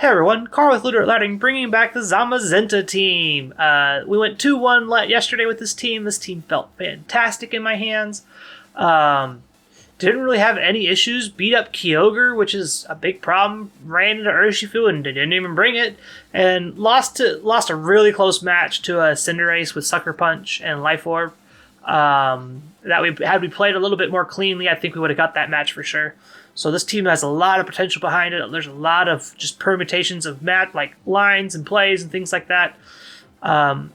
Hey everyone, Carl with Littleroot Laddering bringing back the Zamazenta team. We went 2-1 yesterday with this team. This team felt fantastic in my hands. Didn't really have any issues. Beat up Kyogre, which is a big problem. Ran into Urshifu and didn't even bring it. And lost a really close match to a Cinderace with Sucker Punch and Life Orb. That we played a little bit more cleanly, I think we would have got that match for sure. So this team has a lot of potential behind it. There's a lot of just permutations of lines and plays and things like that.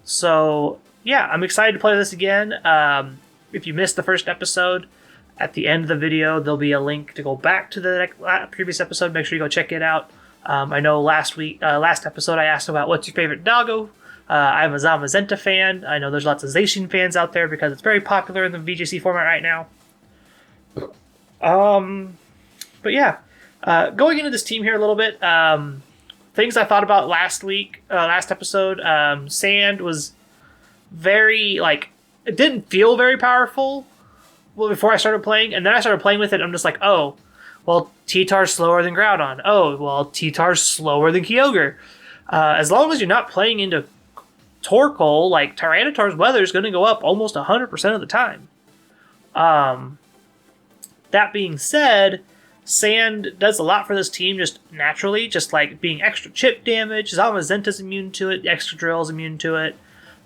So yeah, I'm excited to play this again. If you missed the first episode, at the end of the video, there'll be a link to go back to the previous episode. Make sure you go check it out. I know last episode I asked about what's your favorite doggo. I'm a Zamazenta fan. I know there's lots of Zacian fans out there because it's very popular in the VGC format right now. But yeah, going into this team here a little bit, things I thought about last episode, Sand was very, it didn't feel very powerful before I started playing, and then I started playing with it, and I'm just like, oh, well, T-Tar's slower than Groudon. Oh, well, T-Tar's slower than Kyogre. As long as you're not playing into Torkoal, Tyranitar's weather is going to go up almost 100% of the time. That being said, Sand does a lot for this team just naturally, just like being extra chip damage. Zamazenta's immune to it, Extra Drill's immune to it.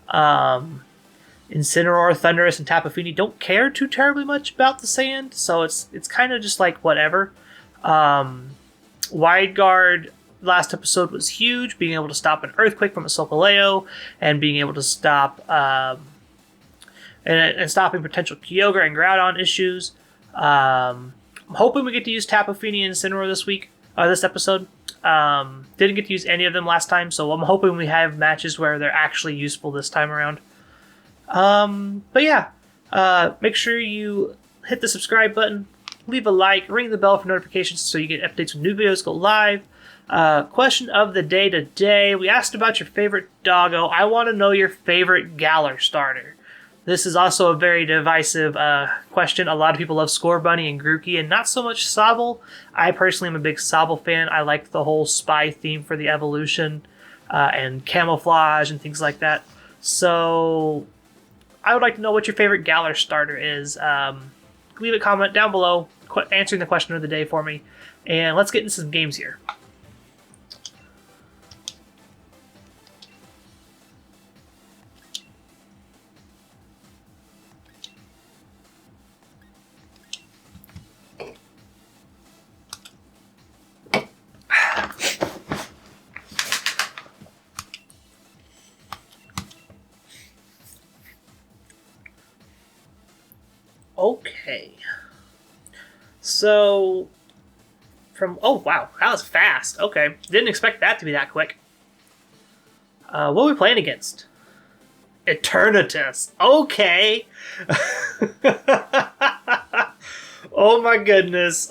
Incineroar, Thundurus, and Tapu Fini don't care too terribly much about the Sand, so it's kind of just like whatever. Wide Guard last episode was huge, being able to stop an Earthquake from a Solgaleo, and being able to stop and stopping potential Kyogre and Groudon issues. I'm hoping we get to use Tapu Fini and Incineroar this episode. Didn't get to use any of them last time, so I'm hoping we have matches where they're actually useful this time around. But yeah, make sure you hit the subscribe button, leave a like, ring the bell for notifications so you get updates when new videos go live. Question of the day today. We asked about your favorite doggo. I want to know your favorite Galar starter. This is also a very divisive question. A lot of people love Scorbunny and Grookey, and not so much Sobble. I personally am a big Sobble fan. I like the whole spy theme for the evolution and camouflage and things like that. So I would like to know what your favorite Galar starter is. Leave a comment down below answering the question of the day for me. And let's get into some games here. Okay, so oh wow, that was fast. Okay, didn't expect that to be that quick. What are we playing against? Eternatus. Okay. Oh my goodness.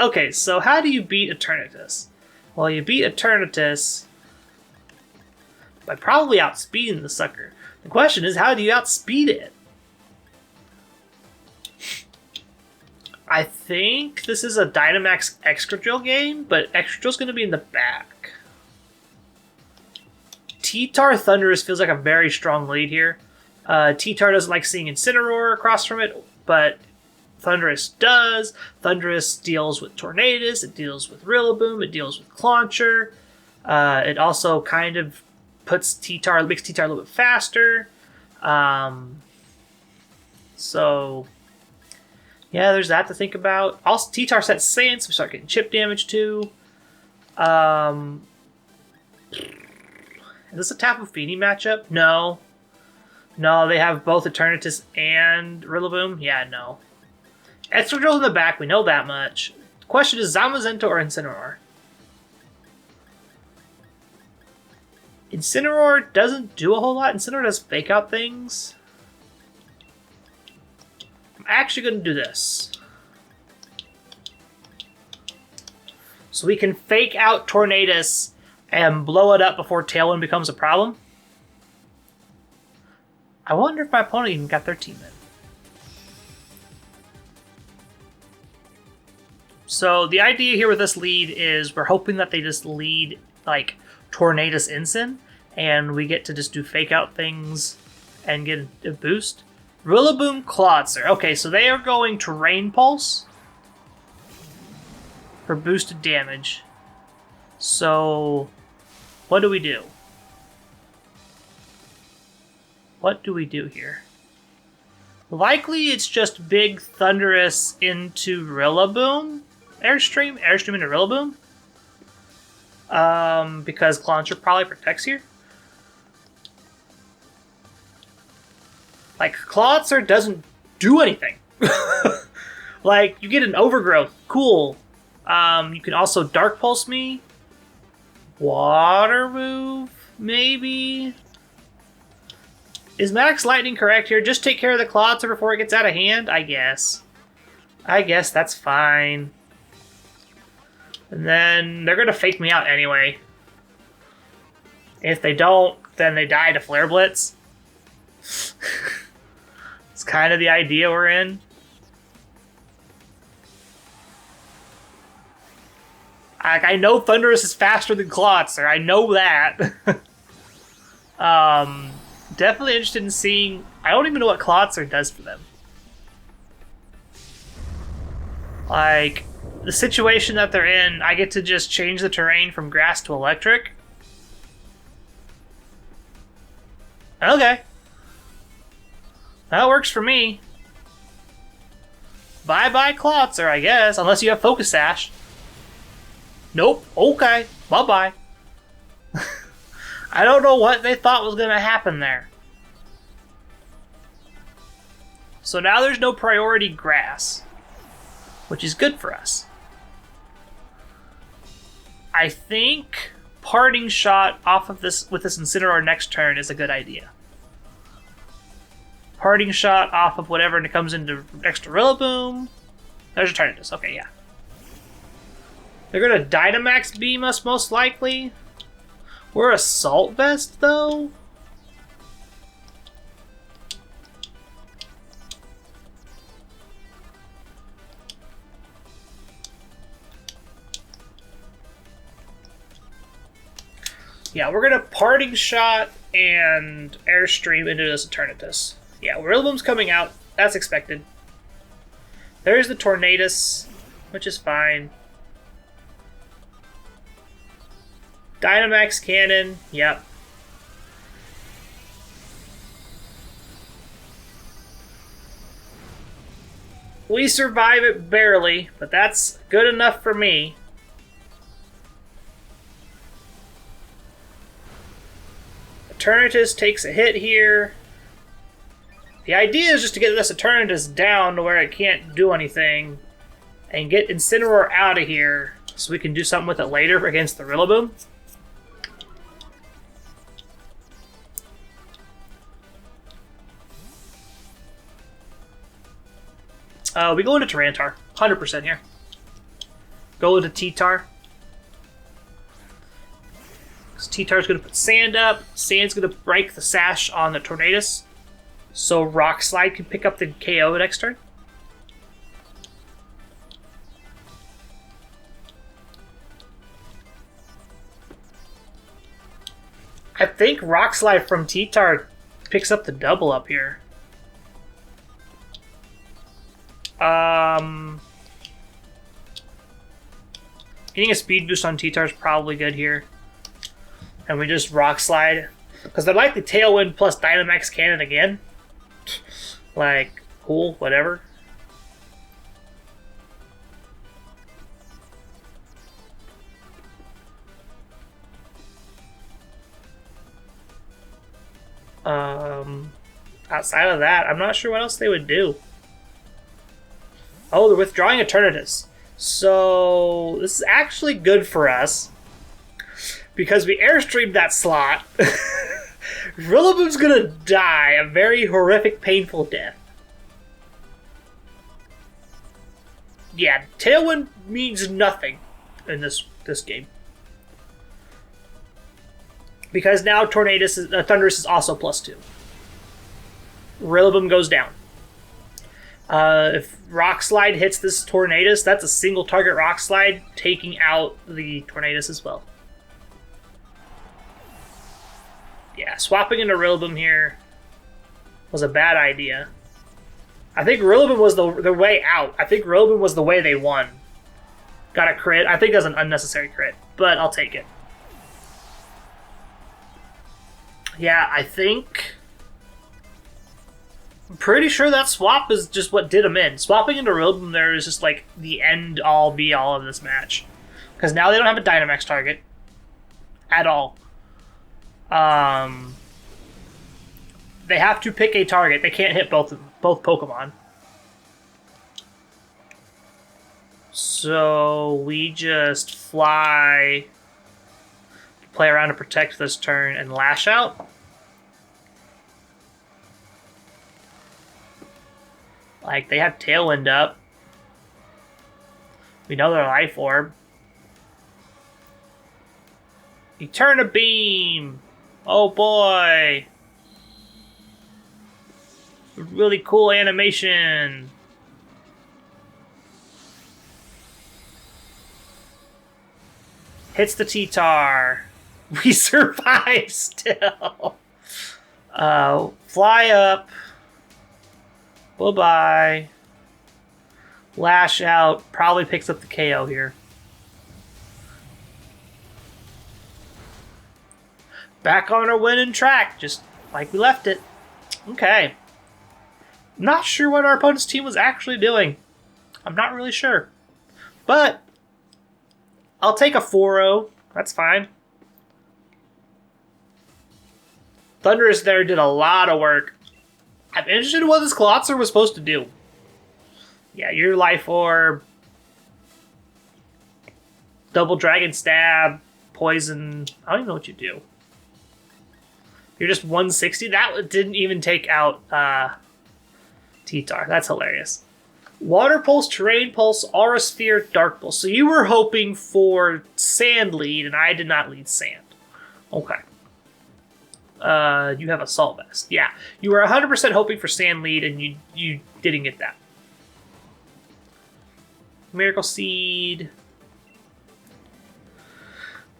Okay, so how do you beat Eternatus? Well, you beat Eternatus by probably outspeeding the sucker. The question is, how do you outspeed it? I think this is a Dynamax Extra Drill game, but Extra Drill's going to be in the back. T-Tar Thundurus feels like a very strong lead here. T-Tar doesn't like seeing Incineroar across from it, but Thundurus does. Thundurus deals with Tornadus, it deals with Rillaboom, it deals with Clauncher. It also kind of makes T-Tar a little bit faster. So yeah, there's that to think about. Also, T-Tar sets Sand, so we start getting chip damage too. Is this a Tapu Fini matchup? No. No, they have both Eternatus and Rillaboom? Yeah, no. Extra Drill's in the back, we know that much. The question is Zamazenta or Incineroar? Incineroar doesn't do a whole lot. Incineroar does fake out things. I'm actually going to do this. So we can fake out Tornadus and blow it up before Tailwind becomes a problem. I wonder if my opponent even got their team in. So the idea here with this lead is we're hoping that they just lead like Tornadus Ensign, and we get to just do fake out things and get a boost. Rillaboom Clawitzer. Okay, so they are going Terrain Pulse for boosted damage. So what do we do? What do we do here? Likely it's just big Thunderous into Rillaboom. Airstream into Rillaboom. Because Clauncher probably protects here. Like, Clawitzer doesn't do anything. Like, you get an Overgrowth. Cool. You can also Dark Pulse me. Water move, maybe? Is Max Lightning correct here? Just take care of the Clawitzer before it gets out of hand? I guess. I guess that's fine. And then they're going to fake me out anyway. If they don't, then they die to Flare Blitz. It's kind of the idea we're in. I know Thunderous is faster than Clawitzer. I know that. Definitely interested in seeing... I don't even know what Clawitzer does for them. Like, the situation that they're in, I get to just change the terrain from grass to electric. Okay. That works for me. Bye-bye Clawitzer, I guess. Unless you have Focus Sash. Nope. Okay. Bye-bye. I don't know what they thought was going to happen there. So now there's no priority grass, which is good for us. I think Parting Shot off of this with this Incineroar next turn is a good idea. Parting Shot off of whatever, and it comes into extra Rillaboom. There's Eternatus. Okay, yeah. They're going to Dynamax Beam us, most likely. We're Assault Vest, though. Yeah, we're going to Parting Shot and Airstream into this Eternatus. Yeah, Rillaboom's coming out. That's expected. There's the Tornadus, which is fine. Dynamax Cannon, yep. We survive it barely, but that's good enough for me. Eternatus takes a hit here. The idea is just to get this Eternatus down to where it can't do anything and get Incineroar out of here so we can do something with it later against the Rillaboom. We go into Tyranitar, 100% here. Go into T-Tar. T-Tar's going to put Sand up. Sand's going to break the Sash on the Tornadus. So Rock Slide can pick up the KO next turn. I think Rock Slide from T-Tar picks up the double up here. Getting a speed boost on T-Tar is probably good here. And we just Rock Slide. Because they're like the Tailwind plus Dynamax Cannon again. Like, cool, whatever. Outside of that, I'm not sure what else they would do. Oh, they're withdrawing Eternatus. So, this is actually good for us. Because we airstreamed that slot. Rillaboom's gonna die a very horrific, painful death. Yeah, Tailwind means nothing in this game. Because now Thunderous is also +2. Rillaboom goes down. If Rock Slide hits this Tornadus, that's a single target Rock Slide, taking out the Tornadus as well. Yeah, swapping into Rillaboom here was a bad idea. I think Rillaboom was the way out. I think Rillaboom was the way they won. Got a crit. I think that's an unnecessary crit, but I'll take it. Yeah, I'm pretty sure that swap is just what did him in. Swapping into Rillaboom there is just like the end-all, be-all of this match. Because now they don't have a Dynamax target. At all. They have to pick a target. They can't hit both Pokemon. So we just fly, play around to protect this turn, and lash out. Like, they have Tailwind up. We know they're Life Orb. Eterna Beam! Oh boy! Really cool animation. Hits the T-Tar. We survive still. Fly up. Bye-bye. Lash out. Probably picks up the KO here. Back on our winning track, just like we left it. Okay. Not sure what our opponent's team was actually doing. I'm not really sure. But I'll take a 4-0. That's fine. Thundurus there did a lot of work. I'm interested in what this Colossar was supposed to do. Yeah, your Life Orb. Double Dragon Stab. Poison. I don't even know what you do. You're just 160? That didn't even take out T-Tar. That's hilarious. Water Pulse, Terrain Pulse, Aura Sphere, Dark Pulse. So you were hoping for Sand lead, and I did not lead Sand. Okay. You have Assault Vest. Yeah. You were 100% hoping for Sand lead, and you didn't get that. Miracle Seed.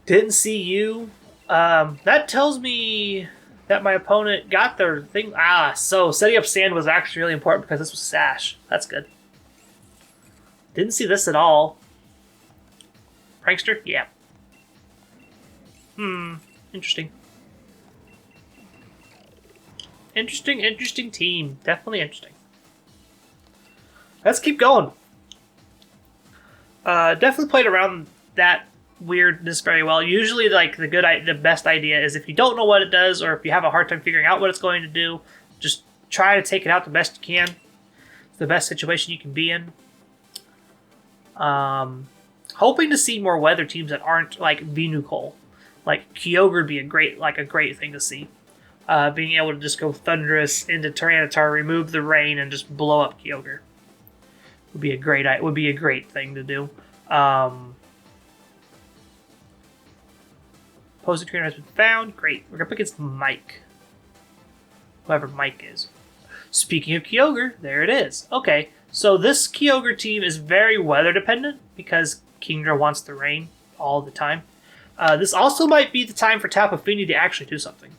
Didn't see you. That tells me that my opponent got their thing. So setting up Sand was actually really important because this was Sash. That's good. Didn't see this at all. Prankster? Yeah. Interesting. Interesting team. Definitely interesting. Let's keep going. Definitely played around that weirdness very well. Usually, like the best idea is if you don't know what it does, or if you have a hard time figuring out what it's going to do, just try to take it out the best you can. It's the best situation you can be in. Hoping to see more weather teams that aren't like Venucole. Like Kyogre would be a great thing to see. Being able to just go Thundurus into Tyranitar, remove the rain, and just blow up Kyogre would be a great thing to do. Opposing trainer has been found. Great. We're gonna pick against Mike. Whoever Mike is. Speaking of Kyogre, there it is. Okay, so this Kyogre team is very weather dependent because Kingdra wants the rain all the time. This also might be the time for Tapu Fini to actually do something.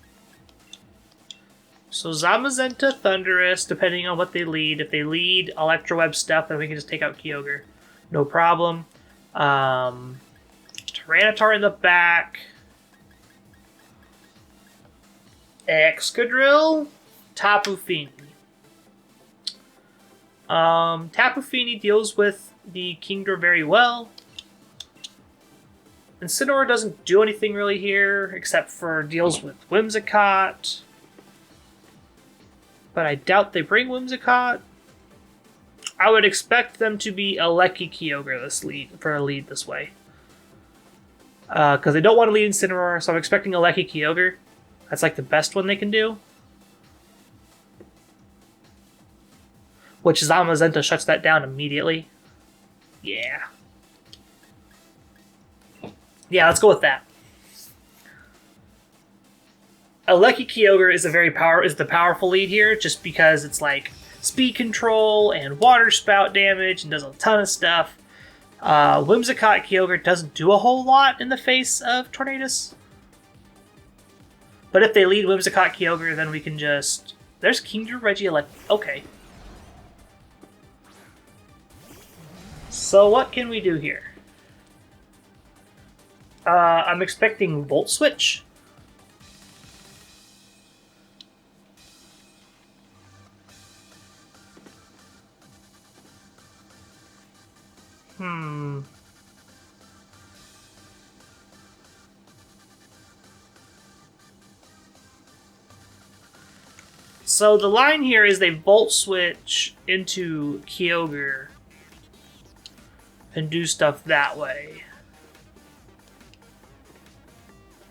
So Zamazenta, Thundurus, depending on what they lead. If they lead Electroweb stuff, then we can just take out Kyogre. No problem. Tyranitar in the back. Excadrill, Tapu Fini. Tapu Fini deals with the Kingdra very well. Incineroar doesn't do anything really here, except for deals with Whimsicott. But I doubt they bring Whimsicott. I would expect them to be a Lucky Kyogre for a lead this way. Because they don't want to lead Incineroar, so I'm expecting a Lucky Kyogre. That's like the best one they can do. Which Zamazenta shuts that down immediately. Yeah. Yeah, let's go with that. A Lucky Kyogre is the powerful lead here, just because it's like speed control and water spout damage and does a ton of stuff. Whimsicott Kyogre doesn't do a whole lot in the face of Tornadus. But if they lead Whimsicott Kyogre, then we can just... There's Kingdra Regieleki. Okay. So what can we do here? I'm expecting Volt Switch. So the line here is they Volt Switch into Kyogre and do stuff that way.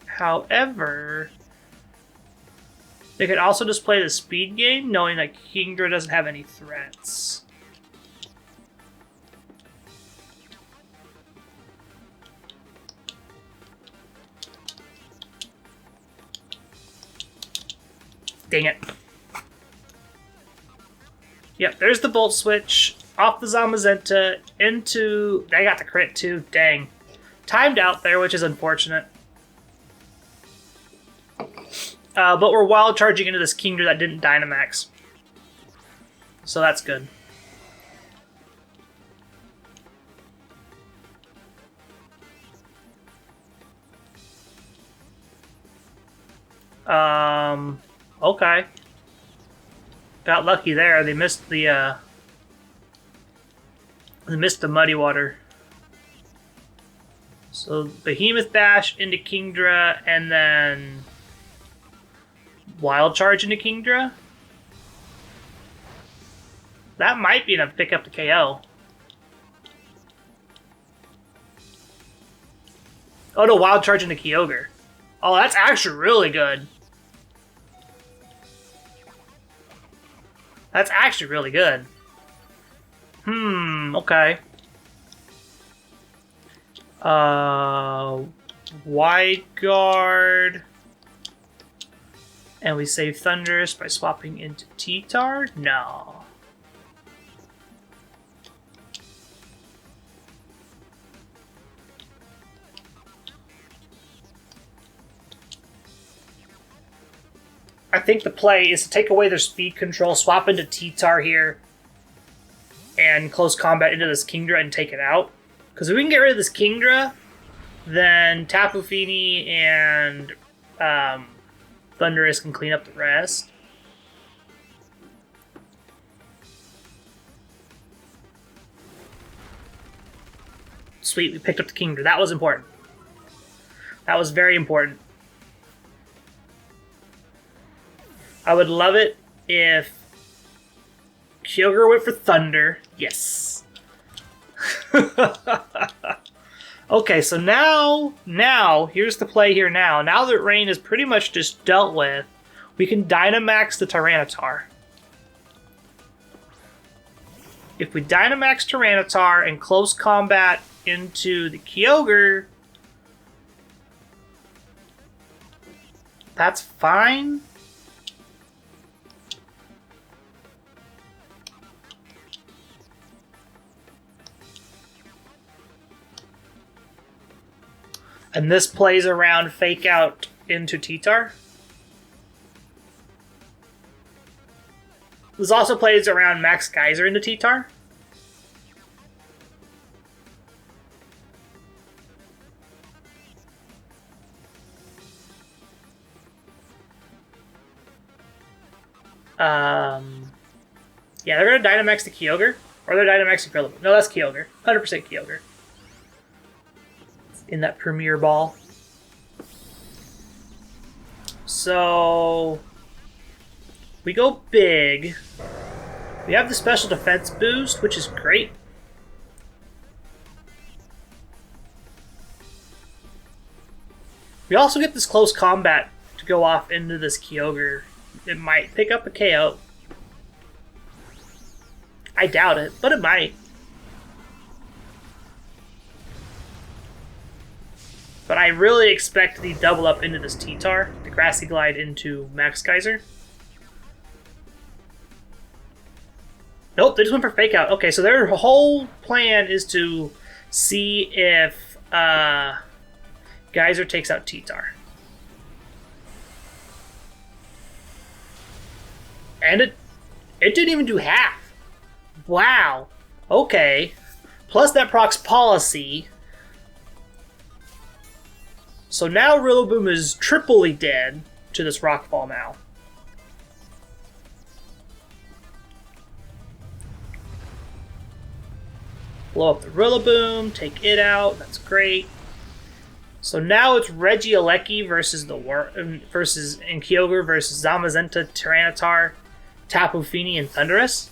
However, they could also just play the speed game, knowing that Kingdra doesn't have any threats. Dang it. Yep, there's the Volt Switch. Off the Zamazenta into... I got the crit too, dang. Timed out there, which is unfortunate. But we're wild charging into this Kingdra that didn't Dynamax. So that's good. Okay. Got lucky there. They missed the Muddy Water. So Behemoth Dash into Kingdra and then Wild Charge into Kingdra. That might be enough to pick up the KO. Oh no, Wild Charge into Kyogre. Oh, that's actually really good. That's actually really good. Okay. Wide Guard. And we save Thunderous by swapping into T-Tar? No. I think the play is to take away their speed control, swap into T-Tar here, and close combat into this Kingdra and take it out. Because if we can get rid of this Kingdra, then Tapu Fini and Thundurus can clean up the rest. Sweet, we picked up the Kingdra. That was important. That was very important. I would love it if Kyogre went for Thunder. Yes. Okay, so now, here's the play here now. Now that Rain is pretty much just dealt with, we can Dynamax the Tyranitar. If we Dynamax Tyranitar and close combat into the Kyogre, that's fine. And this plays around Fake Out into T-Tar. This also plays around Max Geyser into T-Tar. Yeah, they're going to Dynamax the Kyogre. Or they're Dynamax the Krillin. No, that's Kyogre. 100% Kyogre. In that Premier Ball. So we go big. We have the special defense boost, which is great. We also get this close combat to go off into this Kyogre. It might pick up a KO. I doubt it, but it might. But I really expect the double up into this T-Tar, the Grassy Glide into Max Geyser. Nope, they just went for fake out. Okay, so their whole plan is to see if Geyser takes out T-Tar. And it didn't even do half. Wow. Okay. Plus that procs policy. So now Rillaboom is triply dead to this Rockfall now. Blow up the Rillaboom, take it out. That's great. So now it's Regieleki versus and Kyogre versus Zamazenta, Tyranitar, Tapu Fini, and Thundurus.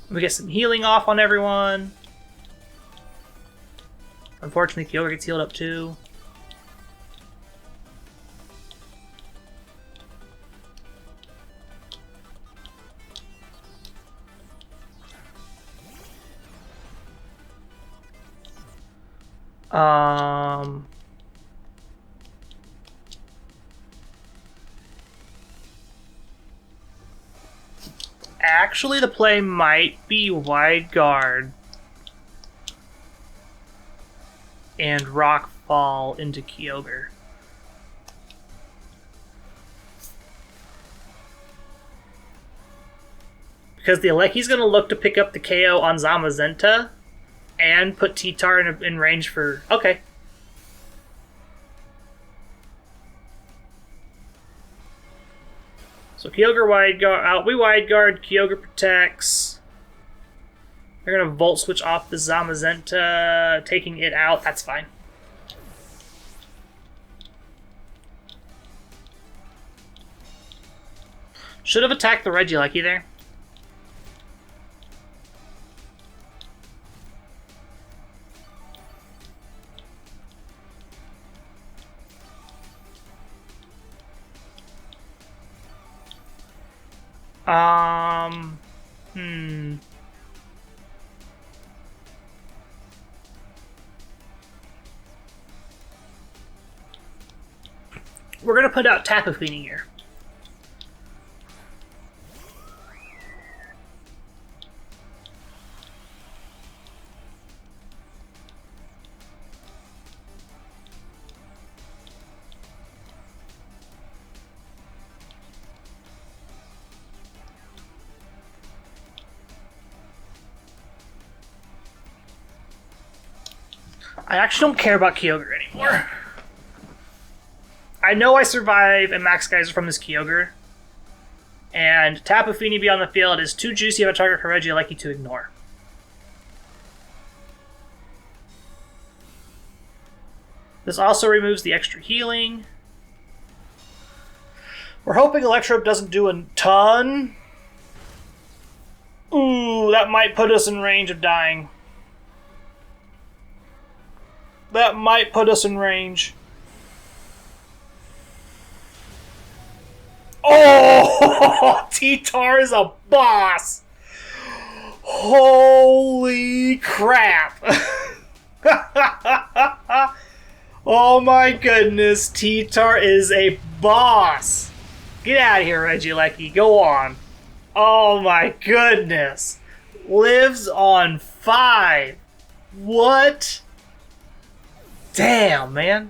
We get some healing off on everyone. Unfortunately, Kyogre gets healed up too. Actually, the play might be Wide Guard and Rockfall into Kyogre. Because the Aleki's going to look to pick up the KO on Zamazenta and put T-Tar in range for... Okay. So Kyogre Wide Guard, we Wide Guard, Kyogre protects. They're going to Volt Switch off the Zamazenta, taking it out. That's fine. Should have attacked the Regieleki there. We're going to put out Tapu Fini here. I actually don't care about Kyogre anymore. I know I survive a Max Geyser from this Kyogre, and Tapu Fini be on the field is too juicy of a target for Regieleki to ignore. This also removes the extra healing. We're hoping Electrode doesn't do a ton. Ooh, that might put us in range of dying. That might put us in range. Oh, T-Tar is a boss. Holy crap. Oh my goodness, T-Tar is a boss. Get out of here, Regieleki. Go on. Oh my goodness. Lives on 5. What? Damn, man.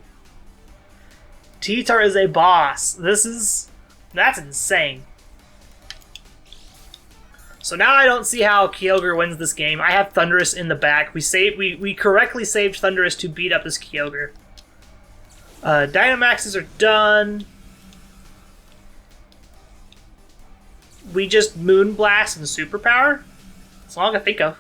T-Tar is a boss. That's insane. So now I don't see how Kyogre wins this game. I have Thundurus in the back. We correctly saved Thundurus to beat up this Kyogre. Dynamaxes are done. We just Moonblast and Superpower? That's all I can think of.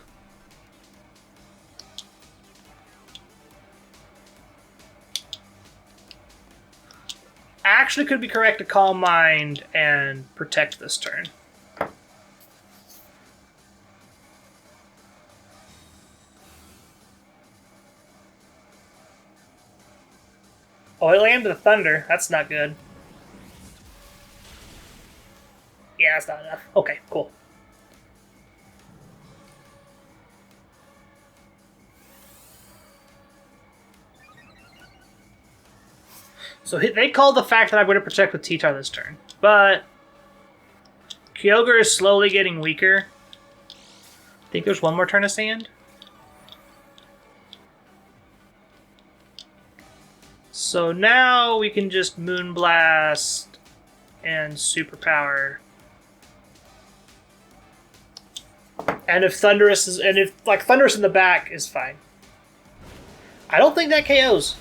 Actually could be correct to Calm Mind and protect this turn. Oh, he landed a Thunder. That's not good. Yeah, that's not enough. Okay, cool. So they called the fact that I'm going to protect with T-Tar this turn. but Kyogre is slowly getting weaker. I think there's one more turn of sand. So now we can just Moonblast and Superpower. And if Thundurus is, and if like Thundurus in the back is fine. I don't think that KOs.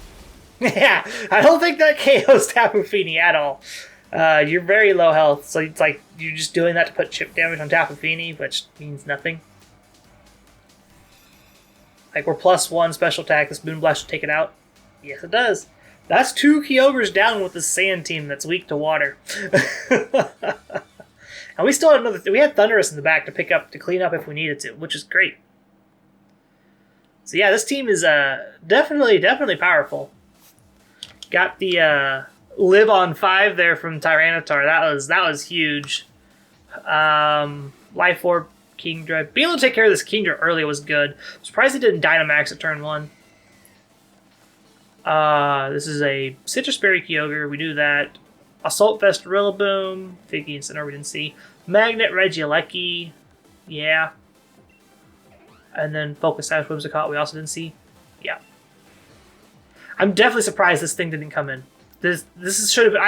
Yeah, I don't think that KOs Tapu Fini at all. You're very low health, so it's like you're just doing that to put chip damage on Tapu Fini, which means nothing. Like we're +1 special attack. This Moonblast should take it out. Yes, it does. That's 2 Kyogres down with the Sand team that's weak to water. And we still had we had Thundurus in the back to clean up if we needed to, which is great. So yeah, this team is definitely powerful. Got the live on 5 there from Tyranitar. That was huge. Life Orb, Kingdra. Being able to take care of this Kingdra early was good. I'm surprised he didn't Dynamax at turn 1. This is a Citrus Berry Kyogre. We do that. Assault Vest, Rillaboom, Figgy and Sinnoh we didn't see. Magnet, Regieleki, yeah. And then Focus Sash, Whimsicott we also didn't see. Yeah. I'm definitely surprised this thing didn't come in. I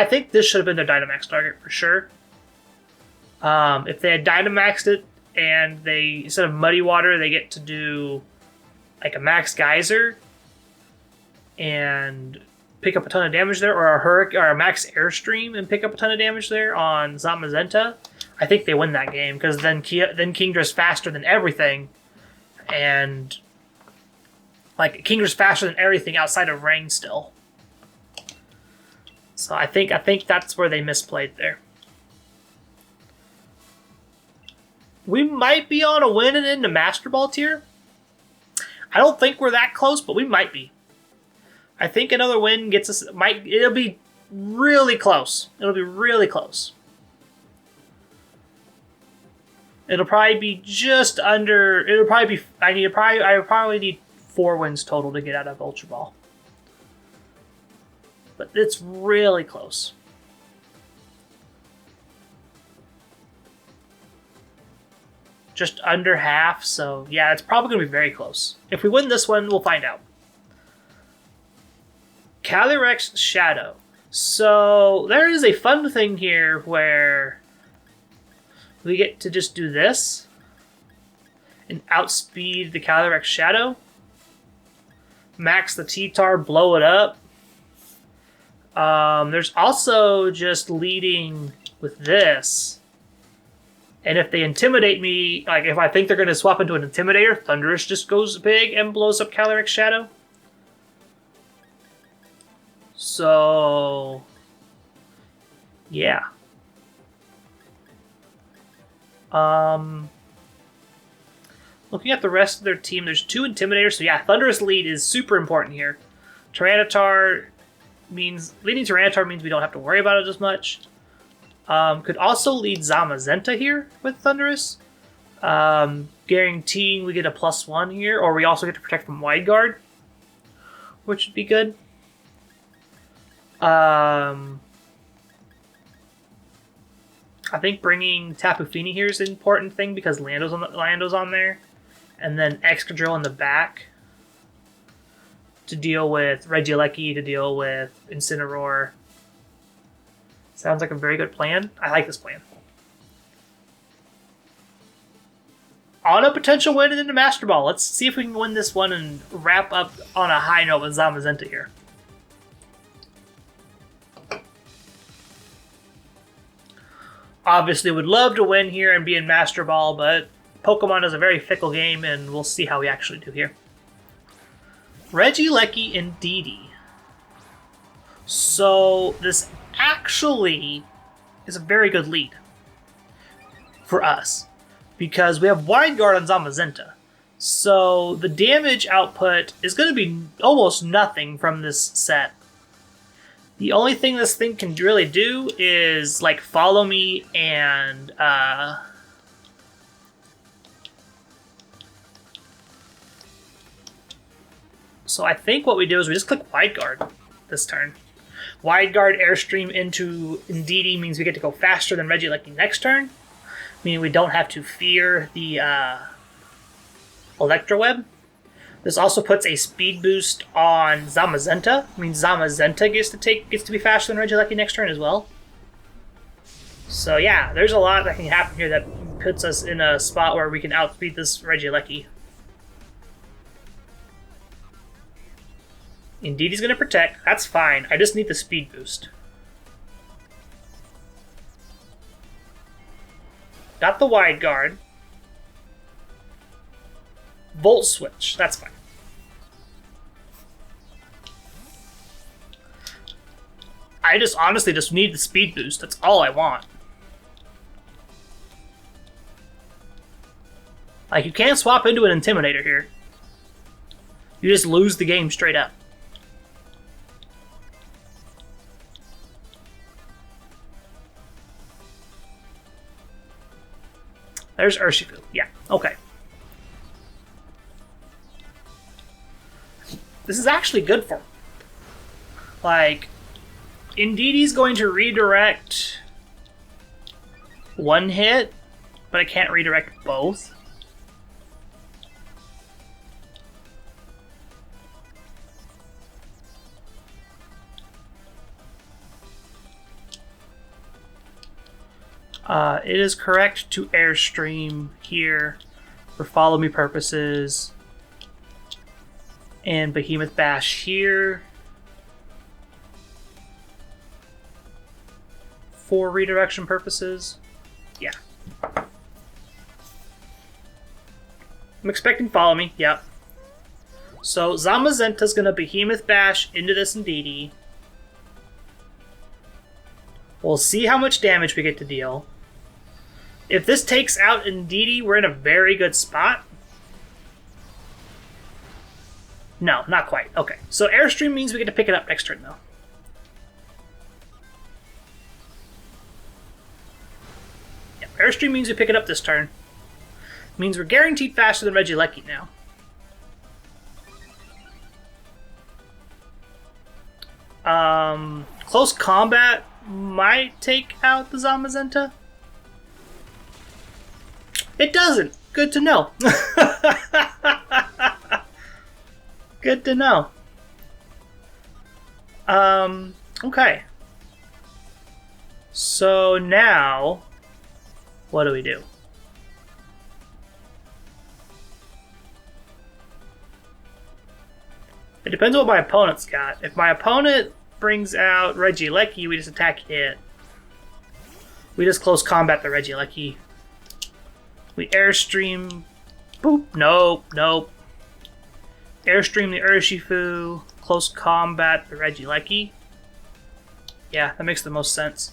think this should have been their Dynamax target for sure. If they had Dynamaxed it and they, instead of Muddy Water, they get to do like a Max Geyser and pick up a ton of damage there, or a Max Airstream and pick up a ton of damage there on Zamazenta, I think they win that game, because then Kingdra's faster than everything, and like Kingdra's faster than everything outside of Rain still. So I think that's where they misplayed there. We might be on a win and into Master Ball tier. I don't think we're that close, but we might be. I think another win gets us. It'll be really close. It'll be really close. It'll probably be just under. It'll probably be. I probably need 4 wins total to get out of Ultra Ball. But it's really close. Just under half. So yeah, it's probably going to be very close. If we win this one, we'll find out. Calyrex Shadow. So there is a fun thing here where we get to just do this and outspeed the Calyrex Shadow. Max the T-Tar, blow it up. There's also just leading with this. And if they intimidate me, like if I think they're going to swap into an Intimidator, Thundurus just goes big and blows up Calyrex Shadow. So, yeah. Looking at the rest of their team, there's 2 Intimidators. So yeah, Thundurus lead is super important here. Tyranitar means leading Tyranitar means we don't have to worry about it as much. Could also lead Zamazenta here with Thundurus. Guaranteeing we get a +1 here, or we also get to protect from Wide Guard, which would be good. I think bringing Tapu Fini here is an important thing because Lando's on there, and then Excadrill in the back to deal with Regieleki, to deal with Incineroar. Sounds like a very good plan. I like this plan. On a potential win into Master Ball. Let's see if we can win this one and wrap up on a high note with Zamazenta here. Obviously would love to win here and be in Master Ball, but Pokemon is a very fickle game, and we'll see how we actually do here. Regieleki and Didi. So this actually is a very good lead for us, because we have Wide Guard on Zamazenta. So the damage output is going to be almost nothing from this set. The only thing this thing can really do is, like, follow me and, So I think what we do is we just click Wide Guard this turn. Wide Guard Airstream into Indeedee means we get to go faster than Regieleki next turn, meaning we don't have to fear the Electroweb. This also puts a speed boost on Zamazenta. It means Zamazenta gets to be faster than Regieleki next turn as well. So yeah, there's a lot that can happen here that puts us in a spot where we can outspeed this Regieleki. Indeedee's going to protect. That's fine. I just need the speed boost. Got the Wide Guard. Volt Switch. That's fine. I just honestly just need the speed boost. That's all I want. Like, you can't swap into an Intimidator here. You just lose the game straight up. There's Urshifu. Yeah, okay. This is actually good for him. Like, Indeedee's going to redirect one hit, but I can't redirect both. It is correct to Airstream here for follow me purposes, and Behemoth Bash here for redirection purposes. Yeah. I'm expecting follow me, yep. So Zamazenta's gonna Behemoth Bash into this Indeedee. We'll see how much damage we get to deal. If this takes out Indeedee, we're in a very good spot. No, not quite. Okay, so Airstream means we get to pick it up next turn, though. Yeah, Airstream means we pick it up this turn. Means we're guaranteed faster than Regieleki now. Close combat might take out the Zamazenta. It doesn't. Good to know. Good to know. Okay. So now, what do we do? It depends on what my opponent's got. If my opponent brings out Regieleki, we just attack it. We just close combat the Regieleki. We Airstream. Boop. Nope. Nope. Airstream the Urshifu. Close combat the Regieleki. Yeah, that makes the most sense.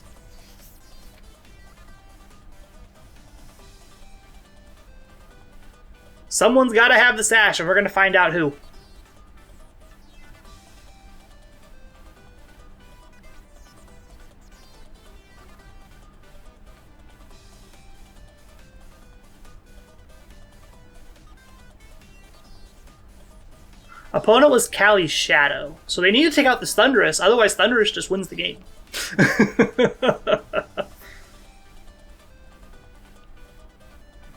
Someone's got to have the sash, and we're going to find out who. Opponent was Callie's Shadow, so they need to take out this Thundurus, otherwise Thundurus just wins the game.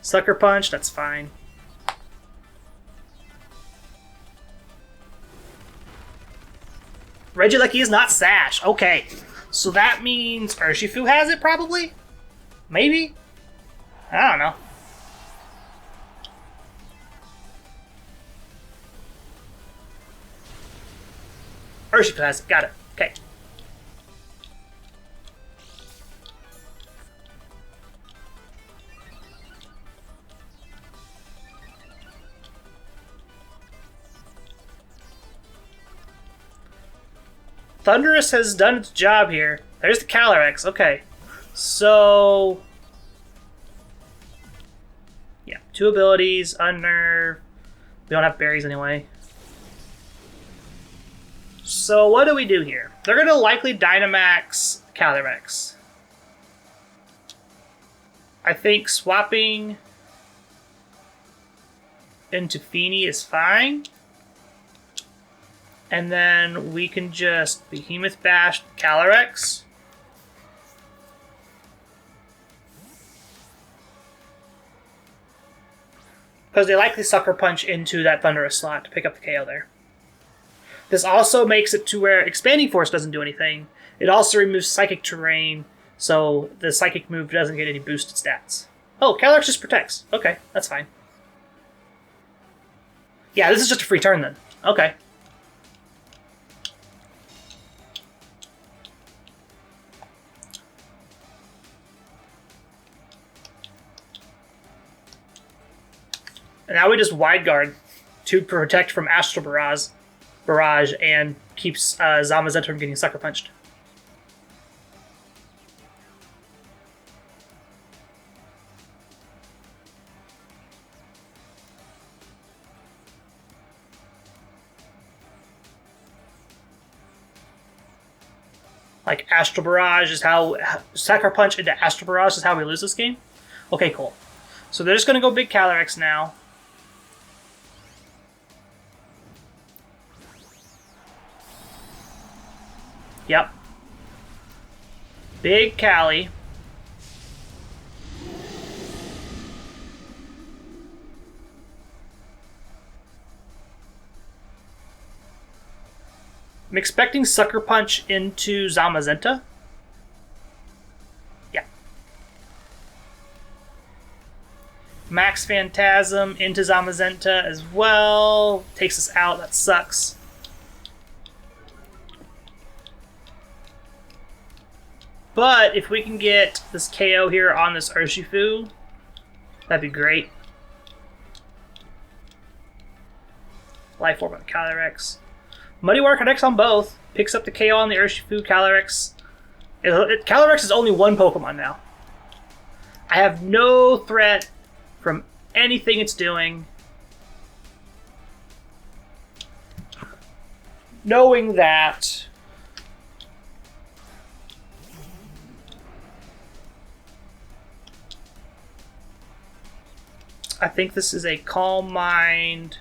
Sucker Punch, that's fine. Regieleki is not Sash. Okay, so that means Urshifu has it, probably? Maybe? I don't know. Urshifu has it. Got it. Okay. Thundurus has done its job here. There's the Calyrex. Okay. So... yeah. 2 abilities. Unnerve. We don't have berries anyway. So what do we do here? They're going to likely Dynamax Calyrex. I think swapping into Feeny is fine. And then we can just Behemoth Bash Calyrex. Because they likely Sucker Punch into that Thunderous slot to pick up the KO there. This also makes it to where Expanding Force doesn't do anything. It also removes Psychic Terrain, so the Psychic move doesn't get any boosted stats. Oh, Calyrex just protects. Okay, that's fine. Yeah, this is just a free turn then. Okay. And now we just Wide Guard to protect from Astral Barrage and keeps Zamazenta from getting Sucker Punched. Like Astral Barrage is how Sucker Punch into Astral Barrage is how we lose this game. Okay, cool. So they're just gonna go big Calyrex now. Yep. Big Cali. I'm expecting Sucker Punch into Zamazenta. Yeah. Max Phantasm into Zamazenta as well. Takes us out. That sucks. But if we can get this KO here on this Urshifu, that'd be great. Life Orb on Calyrex. Muddy Water connects on both. Picks up the KO on the Urshifu. Calyrex. Calyrex is only one Pokemon now. I have no threat from anything it's doing. Knowing that... I think this is a Calm Mind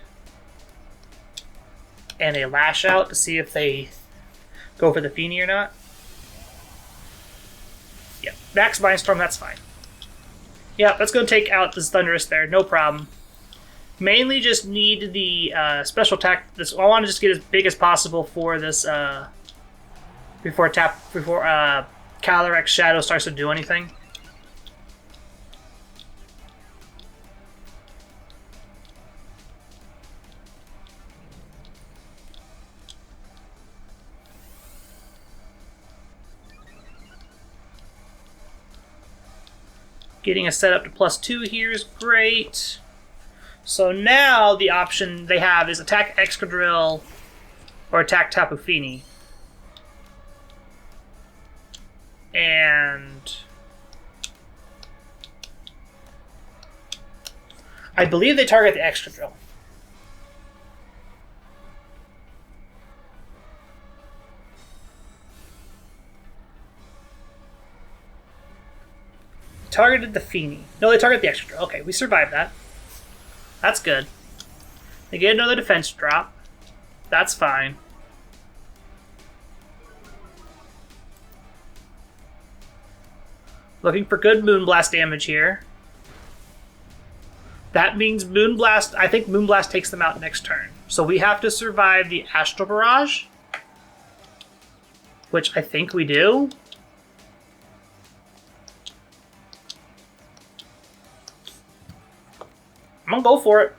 and a Lash Out to see if they go for the Feeny or not. Yeah, Max Mindstorm, that's fine. Yeah, that's going to take out this Thunderous there, no problem. Mainly just need the special attack. I want to just get as big as possible for this before Calyrex Shadow starts to do anything. Getting a setup to +2 here is great. So now the option they have is attack Excadrill or attack Tapu Fini. And I believe they target the Excadrill. Targeted the Feeny. No, they target the Excadrill. Okay, we survived that. That's good. They get another defense drop. That's fine. Looking for good Moonblast damage here. That means Moonblast... I think Moonblast takes them out next turn. So we have to survive the Astral Barrage. Which I think we do. I'm gonna go for it.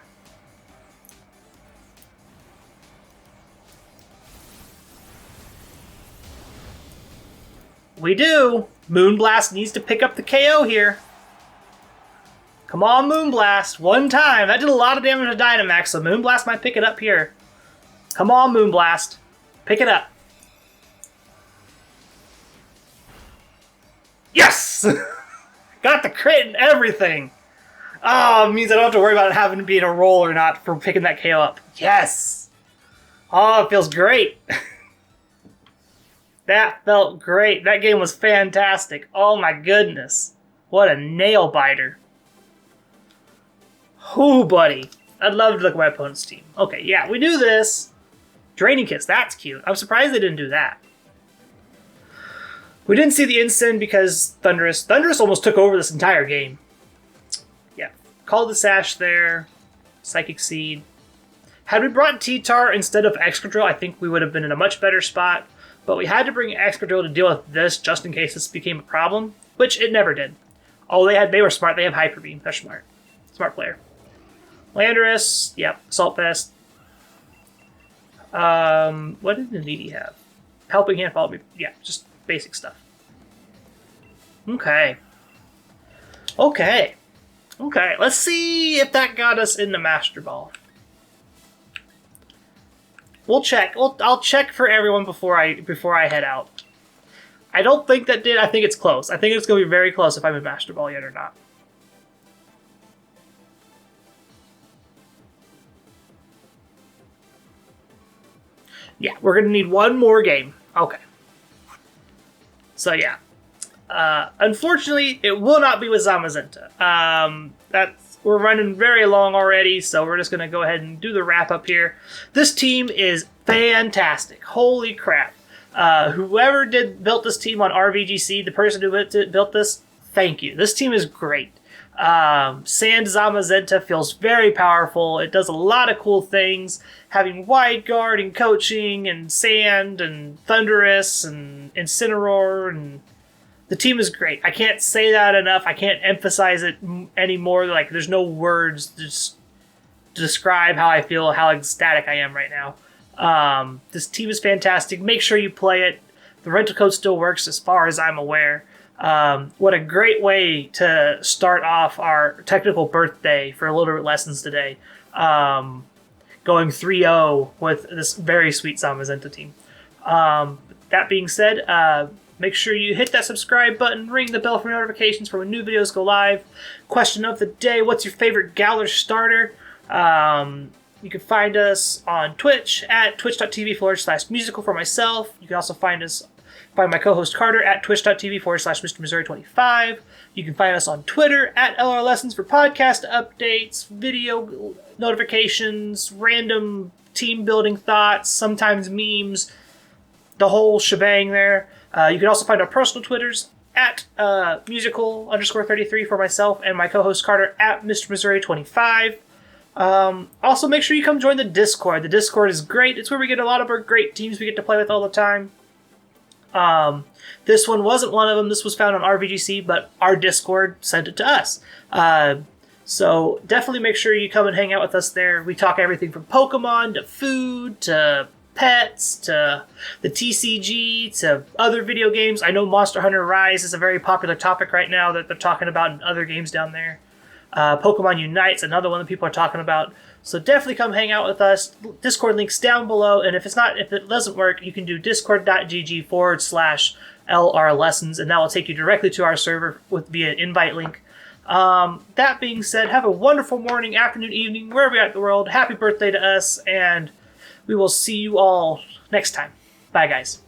We do. Moonblast needs to pick up the KO here. Come on, Moonblast. One time. That did a lot of damage to Dynamax, so Moonblast might pick it up here. Come on, Moonblast. Pick it up. Yes! Got the crit and everything. Oh, it means I don't have to worry about it having to be in a roll or not for picking that KO up. Yes! Oh, it feels great. That felt great. That game was fantastic. Oh my goodness. What a nail biter. Whoo, buddy. I'd love to look at my opponent's team. Okay, yeah, we do this. Draining Kiss, that's cute. I'm surprised they didn't do that. We didn't see the Ensign because Thunderous almost took over this entire game. Yeah. Call the Sash there. Psychic Seed. Had we brought T-Tar instead of Excadrill, I think we would have been in a much better spot. But we had to bring Excadrill to deal with this just in case this became a problem, which it never did. Oh, they were smart. They have Hyper Beam. They're smart. Smart player. Landorus. Yep. Assault Vest. What did Needy have? Helping Hand, Follow Me. Yeah, just basic stuff. Okay. Let's see if that got us in the Master Ball. We'll check. I'll check for everyone before I head out. I don't think that did. I think it's close. I think it's going to be very close if I'm in Master Ball yet or not. Yeah, we're going to need one more game. Okay. So, yeah. Unfortunately, it will not be with Zamazenta. We're running very long already, so we're just going to go ahead and do the wrap-up here. This team is fantastic. Holy crap. Whoever built this team on RVGC, the person who built this, thank you. This team is great. Sand Zamazenta feels very powerful. It does a lot of cool things. Having Wide Guard and Coaching and Sand and Thunderous and Incineroar, and the team is great. I can't say that enough. I can't emphasize it anymore. Like, there's no words to describe how I feel, how ecstatic I am right now. This team is fantastic. Make sure you play it. The rental code still works as far as I'm aware. What a great way to start off our technical birthday for Littleroot Lessons today. Going 3-0 with this very sweet Zamazenta team. That being said, make sure you hit that subscribe button, ring the bell for notifications for when new videos go live. Question of the day, what's your favorite Galar starter? You can find us on Twitch at twitch.tv/musical for myself. You can also find my co-host Carter at twitch.tv/MrMissouri25. You can find us on Twitter at LR Lessons for podcast updates, video notifications, random team building thoughts, sometimes memes, the whole shebang there. You can also find our personal Twitters at musical_33 for myself and my co-host Carter at MrMissouri25. Also, make sure you come join the Discord. The Discord is great. It's where we get a lot of our great teams we get to play with all the time. This one wasn't one of them. This was found on RVGC, but our Discord sent it to us. So definitely make sure you come and hang out with us there. We talk everything from Pokemon to food to pets to the TCG to other video games. I know Monster Hunter Rise is a very popular topic right now that they're talking about in other games down there. Pokemon Unite's another one that people are talking about. So definitely come hang out with us. Discord link's down below, and if it doesn't work, you can do discord.gg/LR Lessons, and that will take you directly to our server via invite link. That being said, have a wonderful morning, afternoon, evening, wherever you're at in the world. Happy birthday to us, and we will see you all next time. Bye, guys.